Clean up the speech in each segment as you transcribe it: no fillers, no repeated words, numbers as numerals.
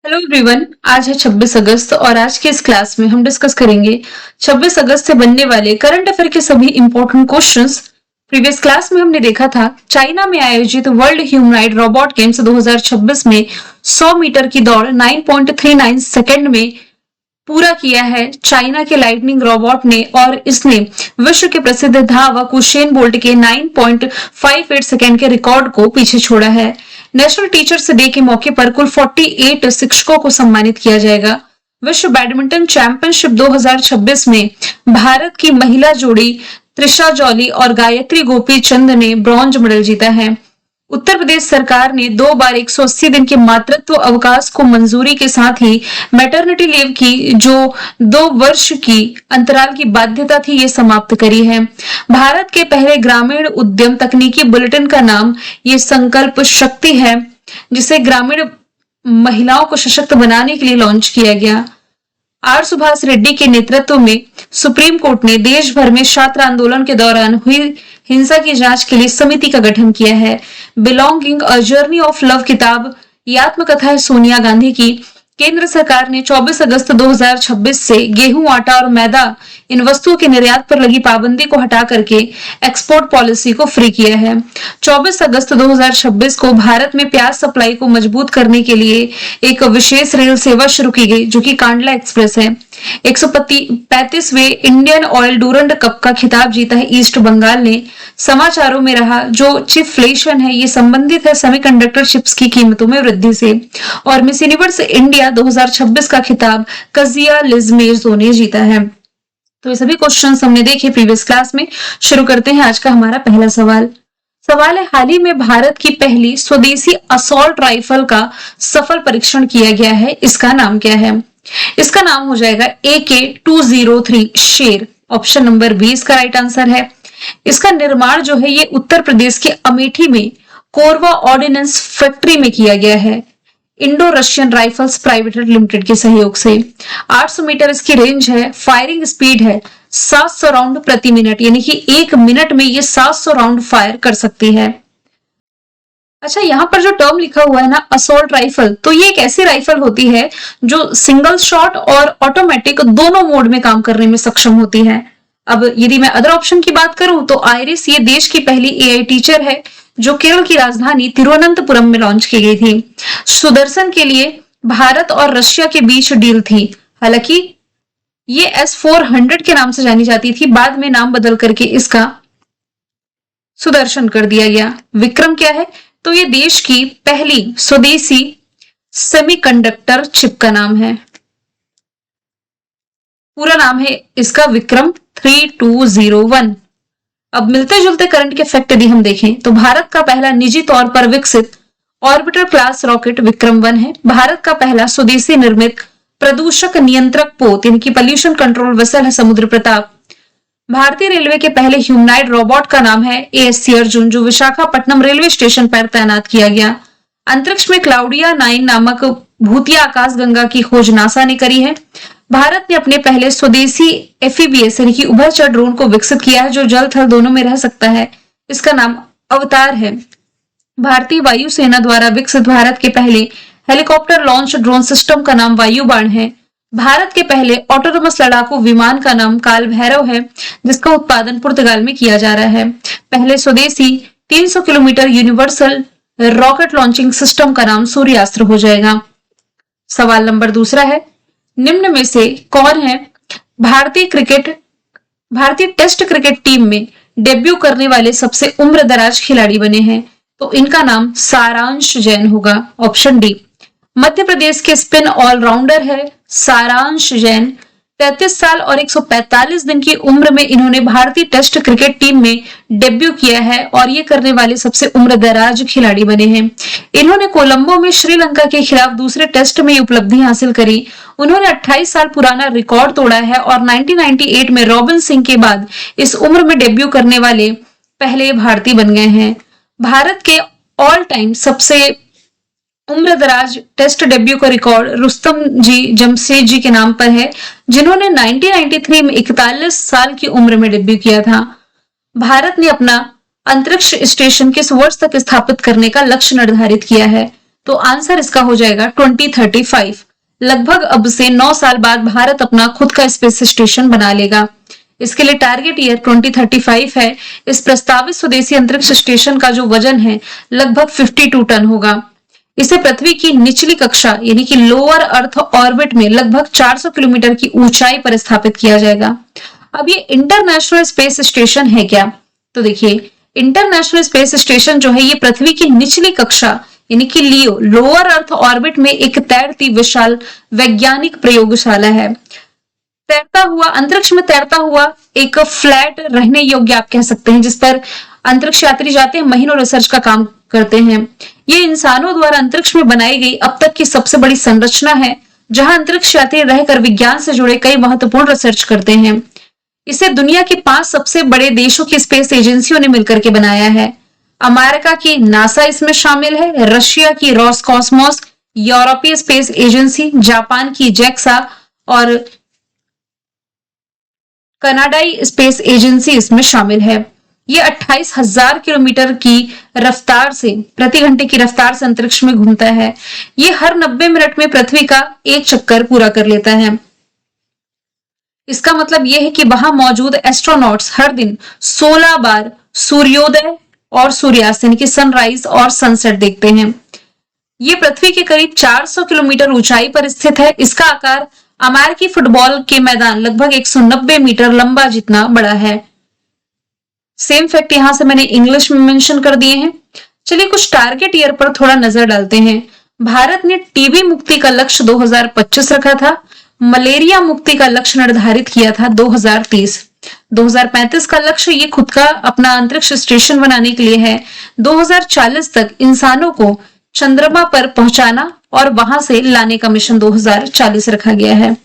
Hello everyone. आज है 26 अगस्त और आज के इस क्लास में हम डिस्कस करेंगे 26 अगस्त से बनने वाले करंट अफेयर के सभी इंपॉर्टेंट क्वेश्चंस। प्रीवियस क्लास में हमने देखा था चाइना में आयोजित वर्ल्ड ह्यूमनॉइड रोबोट गेम्स 2026 में 100 मीटर की दौड़ 9.39 सेकंड में पूरा किया है चाइना के लाइटनिंग रोबोट ने, और इसने विश्व के प्रसिद्ध धावक उसेन बोल्ट के 9.58 सेकंड के रिकॉर्ड को पीछे छोड़ा है। नेशनल टीचर्स डे के मौके पर कुल 48 शिक्षकों को सम्मानित किया जाएगा। विश्व बैडमिंटन चैंपियनशिप 2026 में भारत की महिला जोड़ी त्रिशा जॉली और गायत्री गोपीचंद ने ब्रॉन्ज मेडल जीता है। उत्तर प्रदेश सरकार ने 2 बार 180 दिन के मातृत्व अवकाश को मंजूरी के साथ ही मैटरनिटी लीव की जो 2 वर्ष की अंतराल की बाध्यता थी, ये समाप्त करी है। भारत के पहले ग्रामीण उद्यम तकनीकी बुलेटिन का नाम ये संकल्प शक्ति है, जिसे ग्रामीण महिलाओं को सशक्त बनाने के लिए लॉन्च किया गया। आर सुभाष रेड्डी के नेतृत्व में सुप्रीम कोर्ट ने देश भर में छात्र आंदोलन के दौरान हुई हिंसा की जांच के लिए समिति का गठन किया है। Belonging a journey of love किताब ये आत्मकथा है सोनिया गांधी की। केंद्र सरकार ने 24 अगस्त 2026 से गेहूं, आटा और मैदा इन वस्तुओं के निर्यात पर लगी पाबंदी को हटा करके एक्सपोर्ट पॉलिसी को फ्री किया है। 24 अगस्त 2026 को भारत में प्याज सप्लाई को मजबूत करने के लिए एक विशेष रेल सेवा शुरू की गई, जो कि कांडला एक्सप्रेस है। 135वें इंडियन ऑयल डूरंड कप का खिताब जीता है ईस्ट बंगाल ने। समाचारों में रहा जो चिपफ्लेशन है, ये संबंधित है सेमीकंडक्टर चिप्स की कीमतों में वृद्धि से। और मिस यूनिवर्स इंडिया 2026 का खिताब कजिया लिजमेजो ने जीता है। तो ये सभी क्वेश्चंस हमने देखे प्रीवियस क्लास में। शुरू करते हैं आज का हमारा पहला सवाल है, हाल ही में भारत की पहली स्वदेशी असॉल्ट राइफल का सफल परीक्षण किया गया है, इसका नाम क्या है? इसका नाम हो जाएगा AK-203 शेर। ऑप्शन नंबर 20 का राइट आंसर है। इसका निर्माण जो है ये उत्तर प्रदेश के अमेठी में कोरवा ऑर्डिनेंस फैक्ट्री में किया गया है, Indo Russian rifles private limited के सहयोग से। 800 मीटर इसकी रेंज है। फायरिंग स्पीड है 700 राउंड प्रति मिनट, यानी कि 1 मिनट में ये 700 राउंड फायर कर सकती है। अच्छा, यहाँ पर जो टर्म लिखा हुआ है ना असॉल्ट राइफल, तो ये एक ऐसी राइफल होती है जो सिंगल शॉट और ऑटोमेटिक दोनों मोड में काम करने में सक्षम होती है। अब यदि मैं अदर ऑप्शन की बात करूं तो आयरिस ये देश की पहली AI टीचर है जो केरल की राजधानी तिरुवनंतपुरम में लॉन्च की गई थी। सुदर्शन के लिए भारत और रशिया के बीच डील थी। हालांकि ये S-400 के नाम से जानी जाती थी, बाद में नाम बदल करके इसका सुदर्शन कर दिया गया। विक्रम क्या है? तो ये देश की पहली स्वदेशी सेमीकंडक्टर चिप का नाम है। पूरा नाम है इसका विक्रम 3201। अब मिलते जुलते करंट के फैक्ट यदि हम देखें तो भारत का पहला निजी तौर पर विकसित ऑर्बिटर क्लास रॉकेट विक्रम 1 है। भारत का पहला स्वदेशी निर्मित प्रदूषक नियंत्रक पोत यानी कि पॉल्यूशन कंट्रोल वेसल है समुद्र प्रताप। भारतीय रेलवे के पहले ह्यूमनॉइड रोबोट का नाम है ASC अर्जुन, जो विशाखापट्टनम रेलवे स्टेशन पर तैनात किया गया। अंतरिक्ष में क्लाउडिया 9 नामक भूतिया आकाशगंगा की खोज नासा ने करी है। भारत ने अपने पहले स्वदेशी FEBS यानी कि उभयचर ड्रोन को विकसित किया है, जो जल थल दोनों में रह सकता है। इसका नाम अवतार है। भारतीय वायुसेना द्वारा विकसित भारत के पहले हेलीकॉप्टर लॉन्च ड्रोन सिस्टम का नाम वायुबाण है। भारत के पहले ऑटोनोमस लड़ाकू विमान का नाम काल भैरव है, जिसका उत्पादन पुर्तगाल में किया जा रहा है। पहले स्वदेशी 300 kilometre universal rocket launching system का नाम सूर्यास्त्र हो जाएगा। सवाल नंबर 2 है, निम्न में से कौन है भारतीय टेस्ट क्रिकेट टीम में डेब्यू करने वाले सबसे उम्रदराज खिलाड़ी बने हैं? तो इनका नाम सारांश जैन होगा। Option D. मध्य प्रदेश के स्पिन ऑलराउंडर है सारांश जैन। 33 साल और 145 दिन की उम्र में इन्होंने भारतीय टेस्ट क्रिकेट टीम में डेब्यू किया है और ये करने वाले सबसे उम्रदराज खिलाड़ी बने हैं। इन्होंने कोलंबो में श्रीलंका के खिलाफ दूसरे टेस्ट में उपलब्धि हासिल करी। उन्होंने 28 साल पुराना रिकॉर्ड तोड़ा है और 1998 में रॉबिन सिंह के बाद इस उम्र में डेब्यू करने वाले पहले भारतीय बन गए हैं। भारत के ऑल टाइम सबसे उम्रदराज टेस्ट डेब्यू का रिकॉर्ड रुस्तम जी जमशेद जी के नाम पर है, जिन्होंने 1993 में 41 साल की उम्र में डेब्यू किया था। भारत ने अपना अंतरिक्ष स्टेशन किस वर्ष तक स्थापित करने का लक्ष्य निर्धारित किया है? तो आंसर इसका हो जाएगा 2035। लगभग अब से 9 साल बाद भारत अपना खुद का स्पेस स्टेशन बना लेगा। इसके लिए टारगेट ईयर 2035 है। इस प्रस्तावित स्वदेशी अंतरिक्ष स्टेशन का जो वजन है लगभग 52 टन होगा। इसे पृथ्वी की निचली कक्षा यानी कि लोअर अर्थ ऑर्बिट में लगभग 400 किलोमीटर की ऊंचाई पर स्थापित किया जाएगा। अब ये इंटरनेशनल स्पेस स्टेशन है क्या? तो देखिए, इंटरनेशनल स्पेस स्टेशन जो है ये पृथ्वी की निचली कक्षा यानी कि लियो लोअर अर्थ ऑर्बिट में एक तैरती विशाल वैज्ञानिक प्रयोगशाला है। तैरता हुआ अंतरिक्ष में तैरता हुआ एक फ्लैट रहने योग्य आप कह सकते हैं, जिस पर अंतरिक्ष यात्री जाते हैं, महीनों रिसर्च का काम करते हैं। ये इंसानों द्वारा अंतरिक्ष में बनाई गई अब तक की सबसे बड़ी संरचना है, जहां अंतरिक्ष यात्री रहकर विज्ञान से जुड़े कई महत्वपूर्ण रिसर्च करते हैं। इसे दुनिया के 5 सबसे बड़े देशों की स्पेस एजेंसियों ने मिलकर के बनाया है। अमेरिका की नासा इसमें शामिल है, रशिया की रोसकॉस्मोस, यूरोपीय स्पेस एजेंसी, जापान की जेक्सा और कनाडाई स्पेस एजेंसी इसमें शामिल है। ये 28,000 किलोमीटर की रफ्तार से प्रति घंटे की रफ्तार से अंतरिक्ष में घूमता है। ये हर 90 मिनट में पृथ्वी का एक चक्कर पूरा कर लेता है। इसका मतलब यह है कि वहां मौजूद एस्ट्रोनॉट्स हर दिन 16 बार सूर्योदय और सूर्यास्त यानी कि सनराइज और सनसेट देखते हैं। ये पृथ्वी के करीब 400 किलोमीटर ऊंचाई पर स्थित है। इसका आकार अमेरिकी फुटबॉल के मैदान लगभग 190 मीटर लंबा जितना बड़ा है। सेम फैक्ट यहां से मैंने इंग्लिश में मेंशन कर दिए हैं। चलिए कुछ टारगेट ईयर पर थोड़ा नजर डालते हैं। भारत ने टीबी मुक्ति का लक्ष्य 2025 रखा था। मलेरिया मुक्ति का लक्ष्य निर्धारित किया था 2030। 2035 का लक्ष्य ये खुद का अपना अंतरिक्ष स्टेशन बनाने के लिए है। 2040 तक इंसानों को चंद्रमा पर पहुंचाना और वहां से लाने का मिशन 2040 रखा गया है।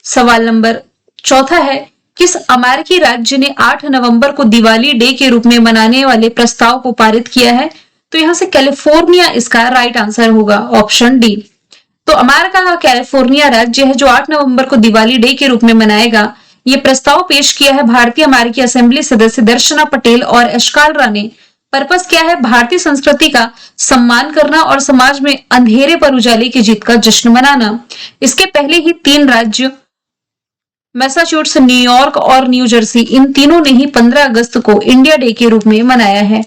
सवाल नंबर 4 है, किस अमेरिकी राज्य ने 8 नवंबर को दिवाली डे के रूप में मनाने वाले प्रस्ताव को पारित किया है? तो यहां से कैलिफोर्निया इसका राइट आंसर होगा, ऑप्शन डी। तो अमेरिका का कैलिफोर्निया राज्य है जो 8 नवंबर को दिवाली डे के रूप में मनाएगा। ये प्रस्ताव पेश किया है भारतीय अमेरिकी असेंबली सदस्य दर्शना पटेल और एशकालरा ने। पर्पस क्या है? भारतीय संस्कृति का सम्मान करना और समाज में अंधेरे पर उजाले की जीत का जश्न मनाना। इसके पहले ही 3 राज्य मैसाचुसेट्स, न्यूयॉर्क और न्यू जर्सी, इन तीनों ने ही 15 अगस्त को इंडिया डे के रूप में मनाया है।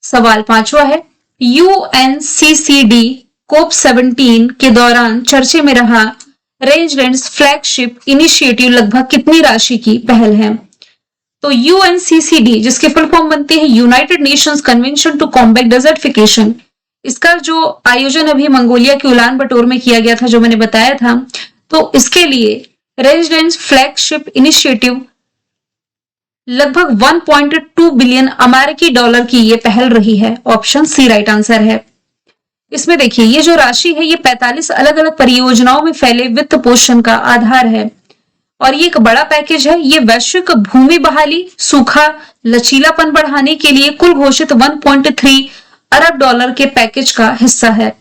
सवाल 5वां है, यूएनसीसीडी कोप 17 के दौरान चर्चे में रहा रेंजलैंड्स फ्लैगशिप इनिशिएटिव लगभग कितनी राशि की पहल है? तो यूएनसीसीडी जिसके फुल फॉर्म बनते हैं United Nations convention to combat desertification, इसका जो आयोजन अभी मंगोलिया के उलान बटोर में किया गया था, जो मैंने बताया था, तो इसके लिए रेंजलैंड्स फ्लैगशिप इनिशिएटिव लगभग 1.2 बिलियन अमेरिकी डॉलर की ये पहल रही है। ऑप्शन सी राइट आंसर है। इसमें देखिए ये जो राशि है ये 45 अलग अलग परियोजनाओं में फैले वित्त पोषण का आधार है और ये एक बड़ा पैकेज है। ये वैश्विक भूमि बहाली, सूखा लचीलापन बढ़ाने के लिए कुल घोषित 1.3 अरब डॉलर के पैकेज का हिस्सा है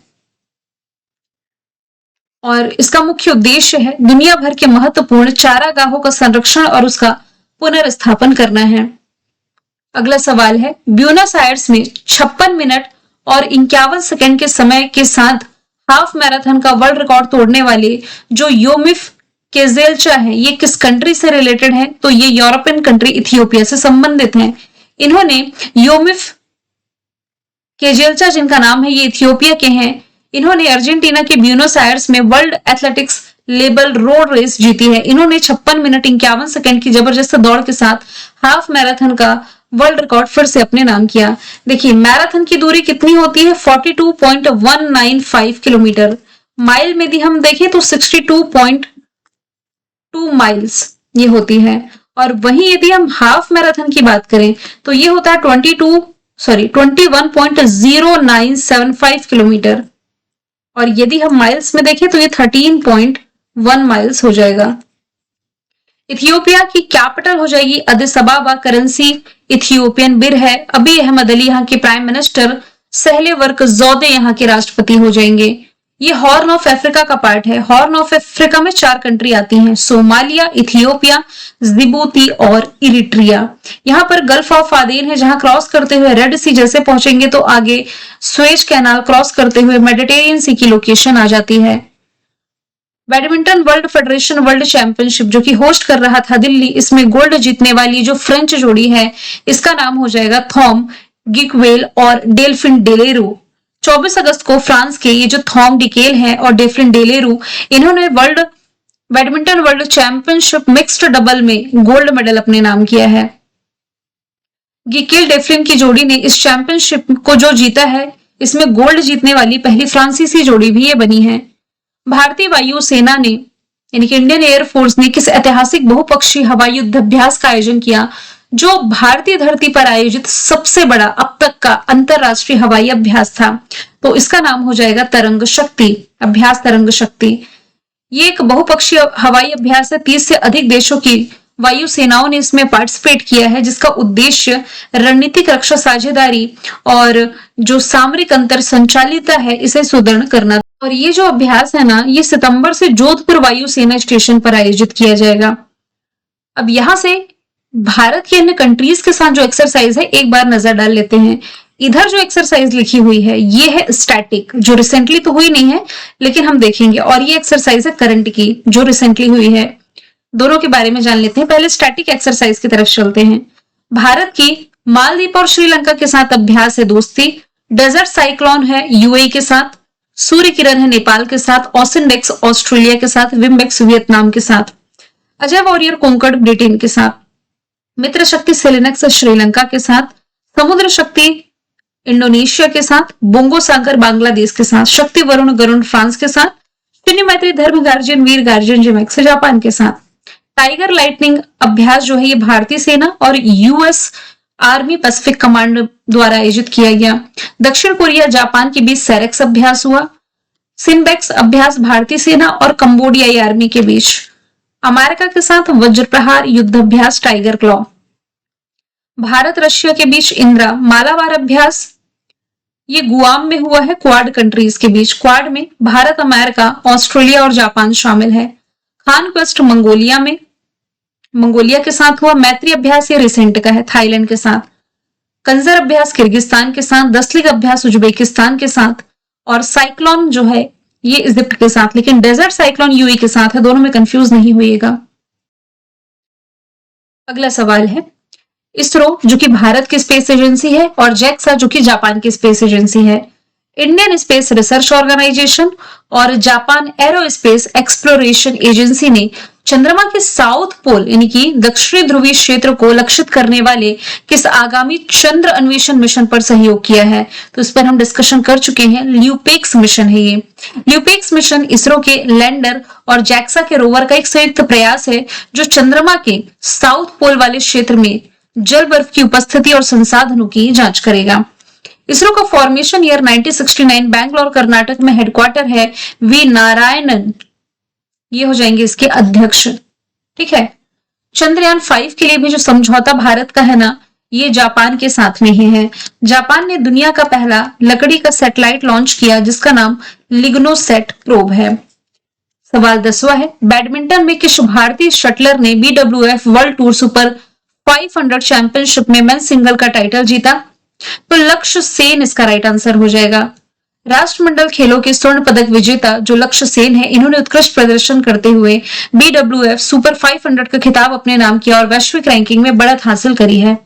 और इसका मुख्य उद्देश्य है दुनिया भर के महत्वपूर्ण चारागाहों का संरक्षण और उसका पुनर्स्थापन करना है। अगला सवाल है, ब्यूनस आयर्स में 56 मिनट और 51 सेकंड के समय के साथ हाफ मैराथन का वर्ल्ड रिकॉर्ड तोड़ने वाले जो योमिफ केजेल्चा है, ये किस कंट्री से रिलेटेड है? तो ये यूरोपियन कंट्री इथियोपिया से संबंधित हैं। इन्होंने योमिफ केजेल्चा जिनका नाम है ये इथियोपिया के हैं, इन्होंने अर्जेंटीना के ब्यूनस आयर्स में world athletics label road race जीती है। इन्होंने 56 मिनट 51 सेकंड की जबरदस्त दौड़ के साथ हाफ मैराथन का वर्ल्ड रिकॉर्ड फिर से अपने नाम किया। देखिए मैराथन की दूरी कितनी होती है? 42.195 किलोमीटर। माइल में यदि हम देखें तो 62.2 माइल्स ये होती है और वहीं यदि हम हाफ मैराथन की बात करें तो ये होता है 21.0975 किलोमीटर और यदि हम माइल्स में देखें तो ये 13.1 माइल्स हो जाएगा। इथियोपिया की कैपिटल हो जाएगी अदिस अबाबा, करेंसी इथियोपियन बिर है। अभी अहमद अली यहाँ के प्राइम मिनिस्टर, सहले वर्क जौदे यहाँ के राष्ट्रपति हो जाएंगे। ये हॉर्न ऑफ अफ्रीका का पार्ट है। हॉर्न ऑफ अफ्रीका में 4 कंट्री आती हैं, सोमालिया, इथियोपिया, जिबूती और इरिट्रिया। यहाँ पर गल्फ ऑफ आदेन है, जहां क्रॉस करते हुए रेड सी जैसे पहुंचेंगे तो आगे स्वेज कैनाल क्रॉस करते हुए मेडिटेरियन सी की लोकेशन आ जाती है। Badminton world federation world championship जो कि होस्ट कर रहा था दिल्ली, इसमें गोल्ड जीतने वाली जो फ्रेंच जोड़ी है इसका नाम हो जाएगा थॉम गिकवेल और डेल्फिन डेलेरू। 24 अगस्त को फ्रांस के ये जो थॉम डिकेल हैं और डेल्फिन डेलेरू, इन्होंने badminton world championship mixed double में गोल्ड मेडल अपने नाम किया है। गिकेल डेफ्लिन की जोड़ी ने इस चैंपियनशिप को जो जीता है, इसमें गोल्ड जीतने वाली पहली फ्रांसीसी जोड़ी भी ये बनी है। भारतीय वायुसेना ने यानी कि इंडियन एयरफोर्स ने किस ऐतिहासिक बहुपक्षीय हवाई युद्ध अभ्यास का आयोजन किया, जो भारतीय धरती पर आयोजित सबसे बड़ा अब तक का अंतरराष्ट्रीय हवाई अभ्यास था। तो इसका नाम हो जाएगा तरंग शक्ति अभ्यास, तरंग शक्ति। ये एक बहुपक्षीय हवाई अभ्यास है। 30 से अधिक देशों की वायुसेनाओं ने इसमें पार्टिसिपेट किया है, जिसका उद्देश्य रणनीतिक रक्षा साझेदारी और जो सामरिक अंतर संचालिता है इसे सुदृढ़ करना। और ये जो अभ्यास है ना, ये सितंबर से जोधपुर वायुसेना स्टेशन पर आयोजित किया जाएगा। अब यहां से भारत की अन्य कंट्रीज के साथ जो एक्सरसाइज है एक बार नजर डाल लेते हैं। इधर जो एक्सरसाइज लिखी हुई है ये है स्टैटिक, जो रिसेंटली तो हुई नहीं है लेकिन हम देखेंगे, और ये एक्सरसाइज है करंट की जो रिसेंटली हुई है। दोनों के बारे में जान लेते हैं। पहले स्टैटिक एक्सरसाइज की तरफ चलते हैं। भारत की मालदीव और श्रीलंका के साथ अभ्यास है दोस्ती। डेजर्ट साइक्लोन है यूएई के साथ। सूर्य किरण है नेपाल के साथ। ऑसिनडेक्स ऑस्ट्रेलिया के साथ। विम्बेक्स वियतनाम के साथ। अजय वॉरियर कोंकण ब्रिटेन के साथ। मित्र शक्ति सेलेनक्स श्रीलंका के साथ। समुद्र शक्ति इंडोनेशिया के साथ। बोंगो सागर बांग्लादेश के साथ। शक्ति वरुण गरुण फ्रांस के साथ। शून्य मैत्री धर्म गार्जियन वीर गार्जियन जेमेक्स जापान के साथ। टाइगर लाइटनिंग अभ्यास जो है ये भारतीय सेना और यूएस आर्मी पैसिफिक कमांड द्वारा आयोजित किया गया। दक्षिण कोरिया जापान के बीच सेरेक्स अभ्यास हुआ। सिनबेक्स अभ्यास भारतीय सेना और कंबोडियाई आर्मी के बीच। अमेरिका के साथ वज्र प्रहार युद्ध अभ्यास टाइगर क्लॉ। भारत रशिया के बीच इंदिरा मालाबार अभ्यास, ये गुआम में हुआ है क्वाड कंट्रीज के बीच। क्वाड में भारत, अमेरिका, ऑस्ट्रेलिया और जापान शामिल है। खान क्वेस्ट मंगोलिया के साथ हुआ। मैत्री अभ्यास ये रिसेंट का है थाईलैंड के साथ। कंजर अभ्यास किर्गिस्तान के साथ। दसलिग अभ्यास उज्बेकिस्तान के साथ। और साइक्लोन जो है ये इजिप्ट के साथ, लेकिन डेजर्ट साइक्लोन यूएई के साथ है। दोनों में कंफ्यूज नहीं होइएगा। अगला सवाल है, इसरो जो कि भारत की स्पेस एजेंसी है और जैक्सा जो कि जापान की स्पेस एजेंसी है। इंडियन स्पेस रिसर्च ऑर्गेनाइजेशन और जापान एरोस्पेस एक्सप्लोरेशन एजेंसी ने चंद्रमा के साउथ पोल यानी कि दक्षिणी ध्रुवीय क्षेत्र को लक्षित करने वाले किस आगामी चंद्र अन्वेषण मिशन पर सहयोग किया है? तो इस पर हम डिस्कशन कर चुके हैं। ल्यूपेक्स मिशन है ये। ल्यूपेक्स मिशन इसरो के लैंडर और जैक्सा के रोवर का एक संयुक्त प्रयास है जो चंद्रमा के साउथ पोल वाले क्षेत्र में जल बर्फ की उपस्थिति और संसाधनों की जांच करेगा। इसरो का फॉर्मेशन ईयर 1969, बैंगलोर कर्नाटक में हेडक्वार्टर है। वी नारायणन ये हो जाएंगे इसके अध्यक्ष। ठीक है। चंद्रयान 5 के लिए भी जो समझौता भारत का है ना, ये जापान के साथ में ही है। जापान ने दुनिया का पहला लकड़ी का सैटेलाइट लॉन्च किया जिसका नाम लिग्नोसेट प्रोब है। सवाल 10वां है, बैडमिंटन में किस भारतीय शटलर ने BWF world tour super 500 championship में मेंस सिंगल का टाइटल जीता? तो लक्ष्य सेन इसका राइट आंसर हो जाएगा। राष्ट्रमंडल खेलों के स्वर्ण पदक विजेता जो लक्ष्य सेन है, इन्होंने उत्कृष्ट प्रदर्शन करते हुए BWF सुपर 500 का खिताब अपने नाम किया और वैश्विक रैंकिंग में बढ़त हासिल करी है।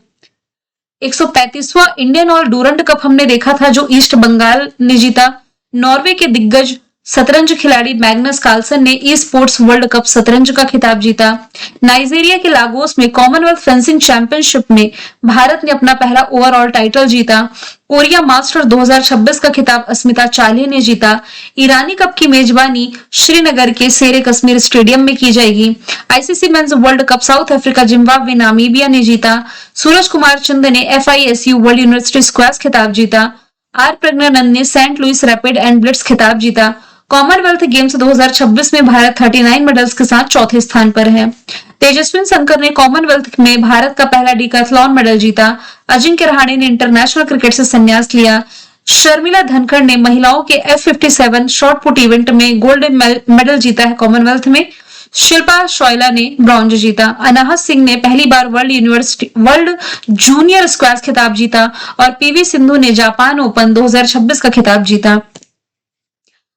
135वां इंडियन ऑल डूरंड कप हमने देखा था जो ईस्ट बंगाल ने जीता। नॉर्वे के दिग्गज शतरंज खिलाड़ी मैग्नस कार्लसन ने ई स्पोर्ट्स वर्ल्ड कप शतरंज का खिताब जीता। नाइजीरिया के लागोस में कॉमनवेल्थ फेंसिंग चैंपियनशिप में भारत ने अपना पहला ओवरऑल टाइटल जीता। कोरिया मास्टर 2026 का खिताब अस्मिता चालिया ने जीता। ईरानी कप की मेजबानी श्रीनगर के शेरे कश्मीर स्टेडियम में की जाएगी। ICC men's world cup south Africa, Zimbabwe, Namibia ने जीता। सूरज कुमार चंद ने FISU वर्ल्ड यूनिवर्सिटी स्क्वैश खिताब जीता। आर प्रज्ञानंद ने Saint Louis rapid and blitz खिताब जीता। कॉमनवेल्थ गेम्स 2026 में भारत 39 मेडल्स के साथ चौथे स्थान पर है। तेजस्विन शंकर ने कॉमनवेल्थ में भारत का पहला डिकैथलॉन मेडल जीता। अजिंक्य रहाणे ने इंटरनेशनल क्रिकेट से संन्यास लिया। शर्मिला धनखड़ ने महिलाओं के F57 शॉर्ट पुट इवेंट में गोल्ड मेडल जीता है कॉमनवेल्थ में। शिल्पा शॉयला ने ब्रॉन्ज जीता। अनाहत सिंह ने पहली बार वर्ल्ड जूनियर स्क्वैश खिताब जीता और पीवी सिंधु ने जापान ओपन 2026 का खिताब जीता।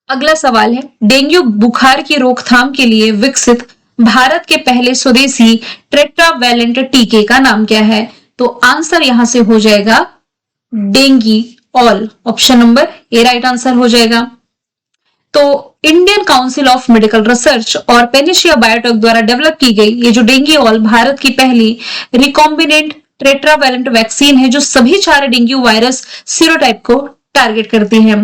अगला सवाल है, डेंगू बुखार की रोकथाम के लिए विकसित भारत के पहले स्वदेशी टेट्रावैलेंट टीके का नाम क्या है? तो आंसर यहां से हो जाएगा dinghy all. Option number A right answer हो जाएगा। तो Indian council of medical research और पेनिशिया बायोटेक द्वारा डेवलप की गई ये जो डेंगी ऑल भारत की पहली रिकॉम्बिनेंट टेट्रावैलेंट वैक्सीन है जो सभी 4 डेंगू वायरस सीरोटाइप को टारगेट करती है।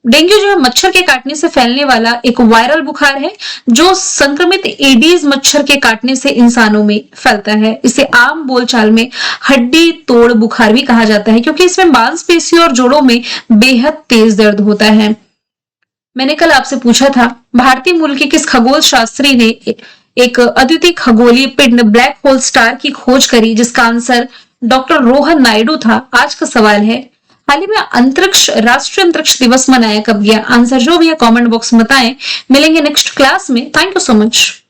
डेंगू जो है मच्छर के काटने से फैलने वाला एक वायरल बुखार है जो संक्रमित एडीज मच्छर के काटने से इंसानों में फैलता है। इसे आम बोलचाल में हड्डी तोड़ बुखार भी कहा जाता है क्योंकि इसमें मांसपेशियों और जोड़ों में बेहद तेज दर्द होता है। मैंने कल आपसे पूछा था भारतीय मूल के किस खगोल शास्त्री ने एक अद्वितीय खगोलीय पिंड ब्लैक होल स्टार की खोज करी, जिसका आंसर डॉक्टर रोहन नायडू था। आज का सवाल है, हाल ही में राष्ट्रीय अंतरिक्ष दिवस मनाया कब गया? आंसर जो भी है कमेंट बॉक्स में बताएं। मिलेंगे नेक्स्ट क्लास में। Thank you so much.